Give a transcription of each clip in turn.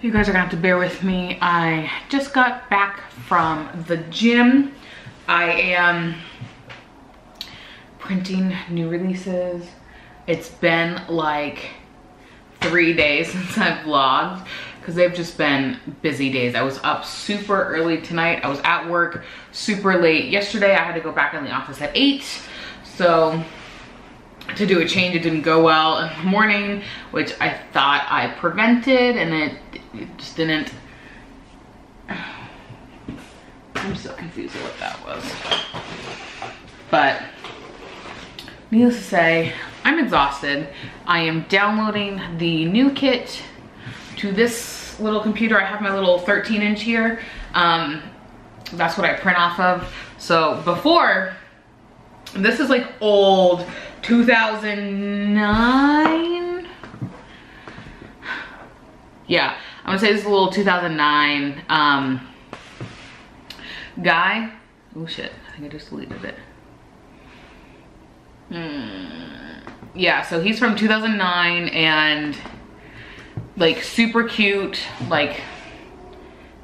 You guys are gonna have to bear with me. I just got back from the gym. I am printing new releases. It's been like 3 days since I've vlogged because they've just been busy days. I was up super early tonight. I was at work super late yesterday. I had to go back in the office at 8. So to do a change, it didn't go well in the morning, which I thought I prevented, and it just didn't. I'm so confused with what that was. But needless to say, I'm exhausted. I am downloading the new kit to this little computer. I have my little 13-inch here. That's what I print off of. So before, this is like old 2009. Yeah, I'm gonna say this is a little 2009 guy. Oh shit, I think I just deleted it. Yeah, so he's from 2009 and like super cute, like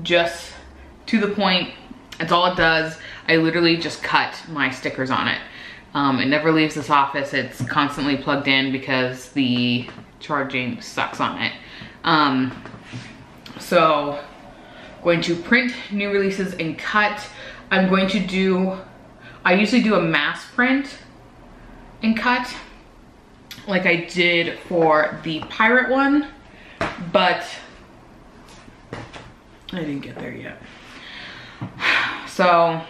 just to the point. That's all it does. I literally just cut my stickers on it. It never leaves this office. It's constantly plugged in because the charging sucks on it. So going to print new releases and cut. I'm going to do, I usually do a mass print and cut like I did for the pirate one, but I didn't get there yet. So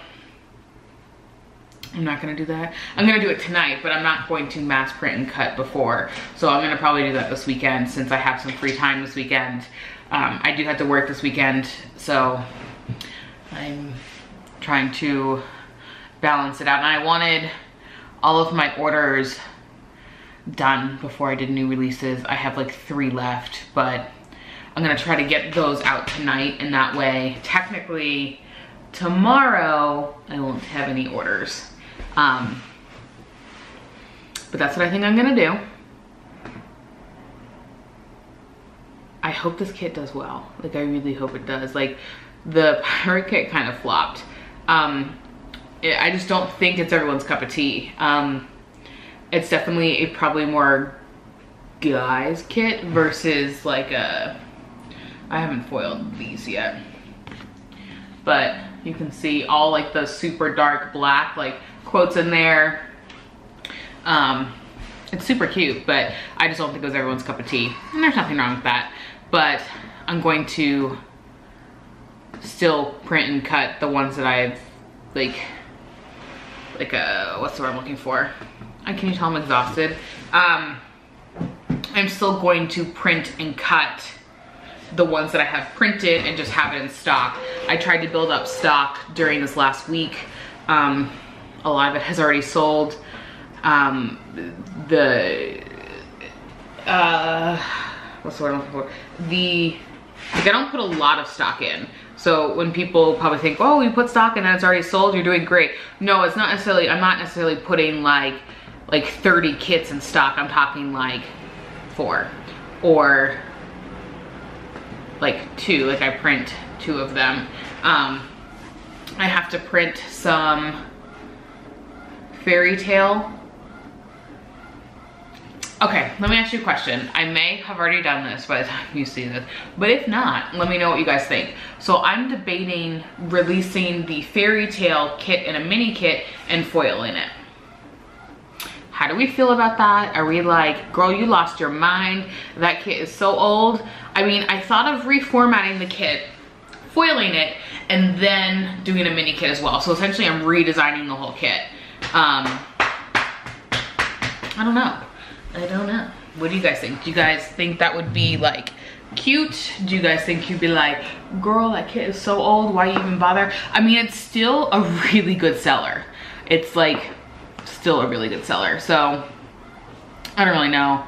I'm not gonna do that. I'm gonna do it tonight, but I'm not going to mass print and cut before. So I'm gonna probably do that this weekend since I have some free time this weekend. I do have to work this weekend, so I'm trying to balance it out. And I wanted all of my orders done before I did new releases. I have like 3 left, but I'm gonna try to get those out tonight, and that way, technically, tomorrow I won't have any orders. But that's what I think I'm gonna do. I hope this kit does well. Like, I really hope it does. Like, the pirate kit kind of flopped. I just don't think it's everyone's cup of tea. It's definitely a probably more guys kit versus like a, I haven't foiled these yet, but you can see all like the super dark black like quotes in there. It's super cute, but I just don't think it was everyone's cup of tea, and there's nothing wrong with that. But I'm going to still print and cut the ones that I've like what's the word I'm looking for? Can you tell I'm exhausted? I'm still going to print and cut the ones that I have printed and just have it in stock. I tried to build up stock during this last week. A lot of it has already sold. What's the word I'm looking for? Like, I don't put a lot of stock in. So when people probably think, oh, you put stock in and it's already sold, you're doing great. No, it's not necessarily, I'm not necessarily putting like 30 kits in stock. I'm talking like 4 or like 2, like I print 2 of them. I have to print some fairy tale. Okay, let me ask you a question. I may have already done this by the time you see this, but if not, let me know what you guys think. So I'm debating releasing the fairy tale kit in a mini kit and foil in it. How do we feel about that? Are we like, girl, you lost your mind? That kit is so old. I mean, I thought of reformatting the kit, foiling it, and then doing a mini kit as well. So essentially I'm redesigning the whole kit. I don't know. I don't know. What do you guys think? Do you guys think that would be like cute? Do you guys think you'd be like, girl, that kit is so old, why you even bother? I mean, it's still a really good seller. It's like still a really good seller. So I don't really know.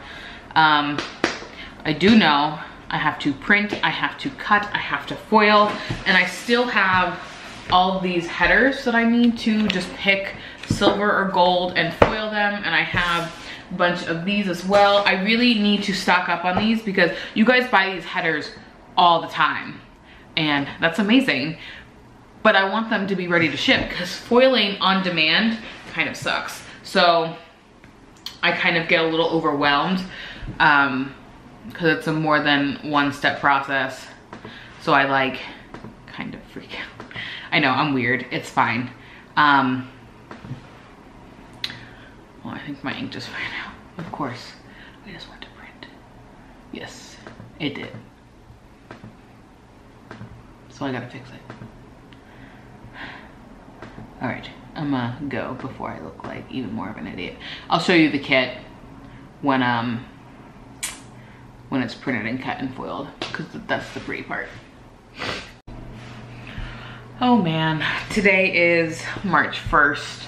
I do know I have to print, I have to cut, I have to foil, and I still have all of these headers that I need to just pick silver or gold and foil them, and I have a bunch of these as well. I really need to stock up on these because you guys buy these headers all the time. And that's amazing. But I want them to be ready to ship because foiling on demand kind of sucks. So I kind of get a little overwhelmed because it's a more than one step process. So I like kind of freak out. I know, I'm weird, it's fine. Well, I think my ink just ran out. Of course, I just went to print. Yes, it did. So I gotta fix it. All right, I'm gonna go before I look like even more of an idiot. I'll show you the kit when it's printed and cut and foiled, because that's the pretty part. Oh man, today is March 1st,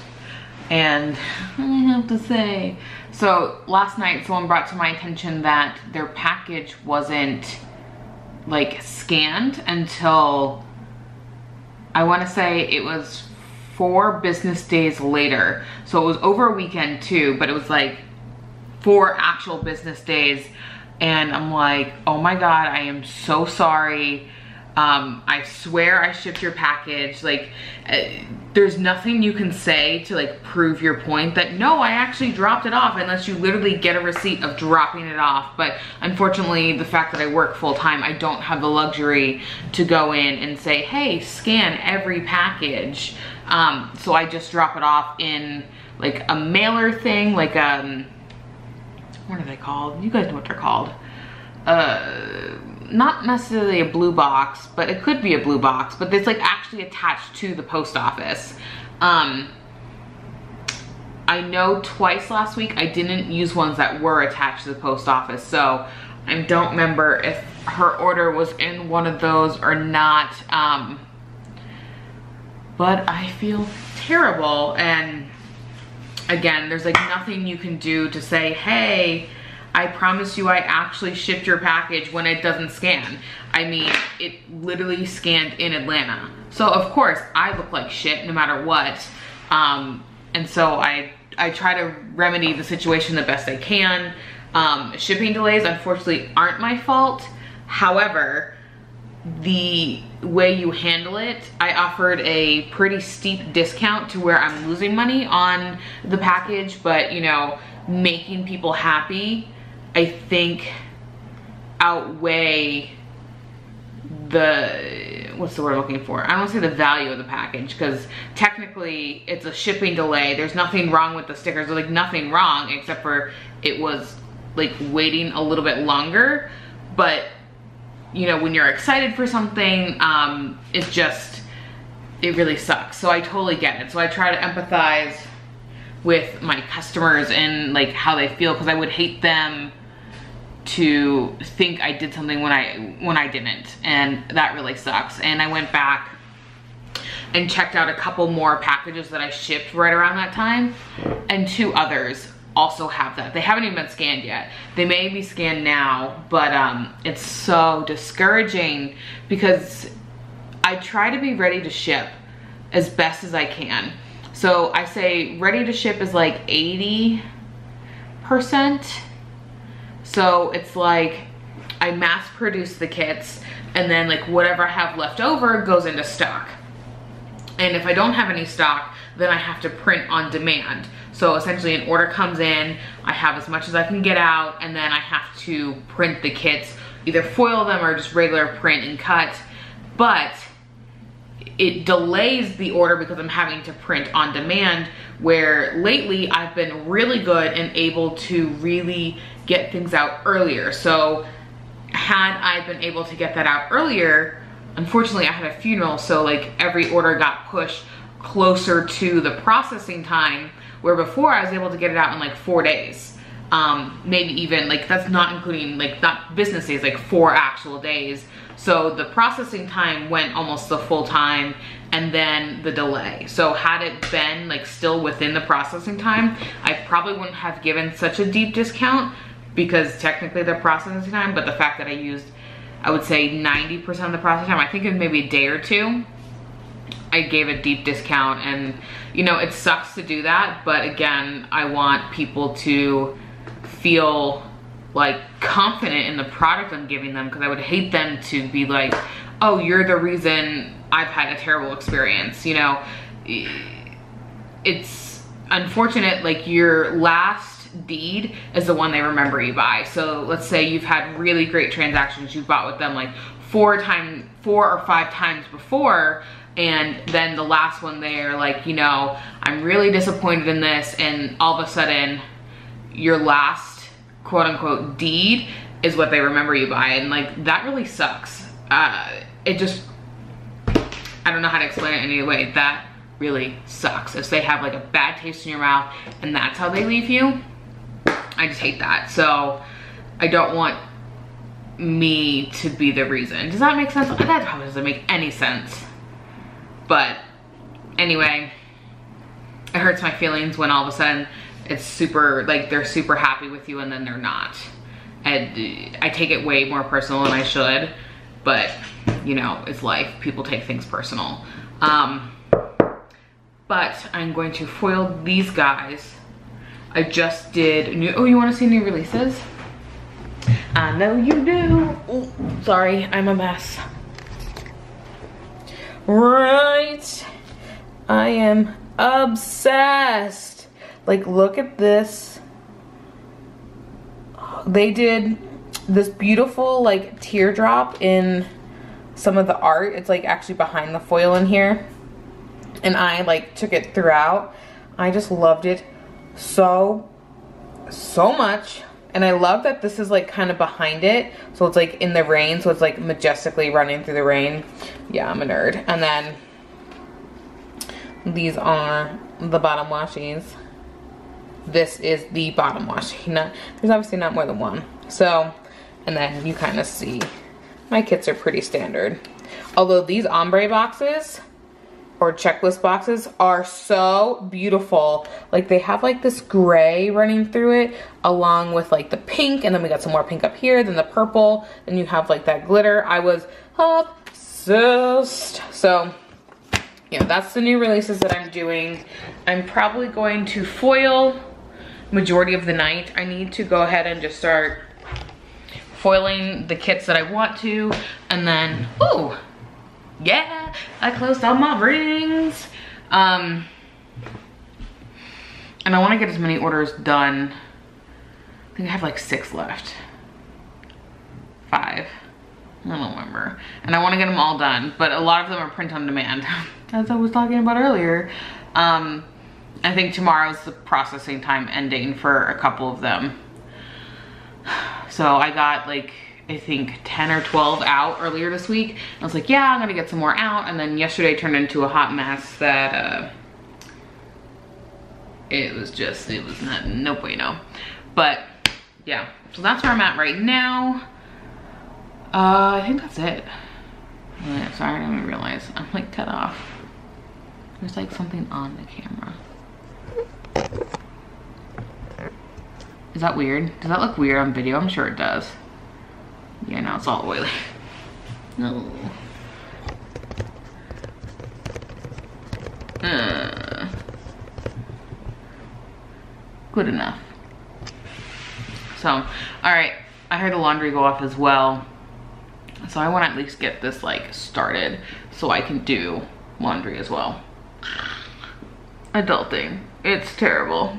and I have to say, so last night someone brought to my attention that their package wasn't like scanned until, I want to say it was 4 business days later. So it was over a weekend too, but it was like 4 actual business days. And I'm like, oh my God, I am so sorry. I swear I shipped your package. Like, there's nothing you can say to like prove your point that no, I actually dropped it off, unless you literally get a receipt of dropping it off. But unfortunately, the fact that I work full time, I don't have the luxury to go in and say, hey, scan every package. So I just drop it off in like a mailer thing, like what are they called? You guys know what they're called. Not necessarily a blue box, but it could be a blue box, but it's like actually attached to the post office. I know twice last week I didn't use ones that were attached to the post office, so I don't remember if her order was in one of those or not. But I feel terrible, and again, there's like nothing you can do to say, hey, I promise you I actually shipped your package when it doesn't scan. I mean, it literally scanned in Atlanta. So of course I look like shit no matter what. And so I try to remedy the situation the best I can. Shipping delays unfortunately aren't my fault. However, the way you handle it, I offered a pretty steep discount to where I'm losing money on the package, but you know, making people happy, I think outweigh the, what's the word I'm looking for? I don't want to say the value of the package, because technically it's a shipping delay. There's nothing wrong with the stickers. There's like nothing wrong except for it was like waiting a little bit longer. But you know, when you're excited for something, it really sucks. So I totally get it. So I try to empathize with my customers and like how they feel, because I would hate them to think I did something when I didn't, and that really sucks. And I went back and checked out a couple more packages that I shipped right around that time, and 2 others also have that. They haven't even been scanned yet. They may be scanned now, but it's so discouraging because I try to be ready to ship as best as I can. So I say ready to ship is like 80%. So it's like I mass produce the kits, and then like whatever I have left over goes into stock. And if I don't have any stock, then I have to print on demand. So essentially an order comes in, I have as much as I can get out, and then I have to print the kits, either foil them or just regular print and cut. But it delays the order because I'm having to print on demand, where lately I've been really good and able to really get things out earlier. So had I been able to get that out earlier, unfortunately I had a funeral, so like every order got pushed closer to the processing time, where before I was able to get it out in like 4 days. Maybe even like, that's not including like not business days, like 4 actual days. So the processing time went almost the full time, and then the delay. So had it been like still within the processing time, I probably wouldn't have given such a deep discount, because technically the processing time, but the fact that I used, I would say 90% of the processing time, I think in maybe a day or 2, I gave a deep discount. And you know, it sucks to do that, but again, I want people to feel like confident in the product I'm giving them, because I would hate them to be like, oh, you're the reason I've had a terrible experience, you know. It's unfortunate, like your last deed is the one they remember you by. So let's say you've had really great transactions, you've bought with them like 4 or 5 times before, and then the last one they're like, you know, I'm really disappointed in this, and all of a sudden your last quote unquote deed is what they remember you by, and like that really sucks. It just, I don't know how to explain it any way. That really sucks. If they have like a bad taste in your mouth and that's how they leave you, I just hate that. So I don't want me to be the reason. Does that make sense? That probably doesn't make any sense. But anyway, it hurts my feelings when all of a sudden it's super, like they're super happy with you and then they're not. And I take it way more personal than I should, but you know, it's life. People take things personal. But I'm going to foil these guys. I just did new, oh, you wanna see new releases? I know you do. Oh, sorry, I'm a mess. Right, I am obsessed. Like, look at this. They did this beautiful like teardrop in some of the art. It's like actually behind the foil in here, and I like took it throughout. I just loved it so much. And I love that this is like kind of behind it, so it's like in the rain, so it's like majestically running through the rain. Yeah, I'm a nerd. And then these are the bottom washies. This is the bottom washi. There's obviously not more than one. So, and then you kind of see my kits are pretty standard. Although these ombre boxes or checklist boxes are so beautiful. Like they have like this gray running through it along with like the pink, and then we got some more pink up here, then the purple, and you have like that glitter. I was obsessed. So yeah, that's the new releases that I'm doing. I'm probably going to foil majority of the night. I need to go ahead and just start foiling the kits that I want to, and then, ooh, yeah, I closed all my rings. And I want to get as many orders done. I think I have like 6 left. 5. I don't remember. And I want to get them all done, but a lot of them are print on demand, as I was talking about earlier. I think tomorrow's the processing time ending for a couple of them. So I got like, I think 10 or 12 out earlier this week. I was like, yeah, I'm gonna get some more out. And then yesterday turned into a hot mess that it was not, no bueno. But yeah, so that's where I'm at right now. I think that's it. Yeah, sorry, I didn't realize I'm like cut off. There's like something on the camera. Is that weird? Does that look weird on video? I'm sure it does. Yeah, no, it's all oily. No. Good enough. So, all right. I heard the laundry go off as well. So I want to at least get this like started so I can do laundry as well. Adulting. It's terrible.